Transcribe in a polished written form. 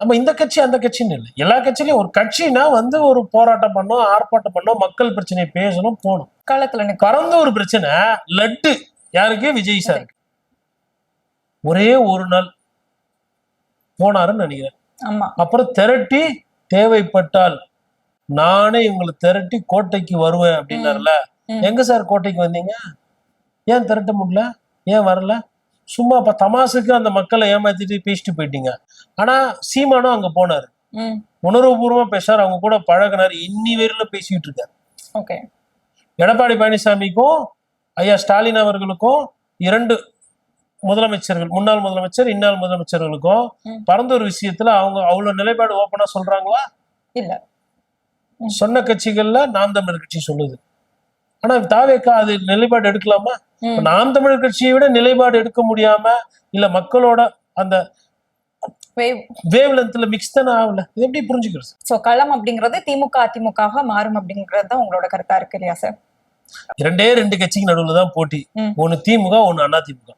நம்ம இந்த கட்சி அந்த கட்சின்னு இல்லை, எல்லா கட்சியிலயும் ஒரு கட்சினா வந்து ஒரு போராட்டம் பண்ணோம், ஆர்ப்பாட்டம் பண்ணோம், மக்கள் பிரச்சனையை பேசணும், போகணும். களத்துல பறந்த ஒரு பிரச்சனை லட்டு யாருக்கு? விஜய் சார். ஒரே ஒரு நாள் போனாருன்னு நினைக்கிறேன். ஆமா. அப்புறம் திரட்டி தேவைப்பட்டால் நானே இவங்களை திரட்டி கோட்டைக்கு வருவேன் அப்படின்னாருல. எங்க சார் கோட்டைக்கு வந்தீங்க? ஏன் திரட்ட முடியல? ஏன் வரல? சும்மா இப்ப தமாசுக்கு அந்த மக்களை ஏமாத்திட்டு பேசிட்டு போயிட்டீங்க. ஆனா சீமானும் அங்க போனாரு, உணர்வுபூர்வமா பேசாரு, அவங்க கூட பழகினாரு, இன்னி வரையில பேசிட்டு இருக்காரு. எடப்பாடி பழனிசாமிக்கும் ஐயா ஸ்டாலின் அவர்களுக்கும் 2 முதலமைச்சர்கள், முன்னாள் முதலமைச்சர் இன்னாள் முதலமைச்சர்களுக்கும் பரந்தூர் விஷயத்துல அவங்க அவ்வளவு நிலைப்பாடு ஓப்பனா சொல்றாங்களா? இல்ல. சொன்ன கட்சிகள்ல நாம் தமிழர் கட்சி சொல்லுது. ஆனா தாவேக்கா அது நிலைப்பாடு எடுக்கலாமா? நாம் தமிழர் கட்சியை விட நிலைப்பாடு எடுக்க முடியாம இல்ல மக்களோட அந்த வேவ் லென்த்ல மிக்ஸ் தானே ஆகல. இது எப்படி புரிஞ்சுக்கிறது? சோ களம் அப்படிங்கறது திமுக அதிமுக மாறும் அப்படிங்கறது தான் உங்களோட கருத்தா இருக்கு இல்லையா சார்? 2 கட்சிக்கு நடுவுல தான் போட்டி. ஒன்னு திமுக, ஒன்னு அதிமுக.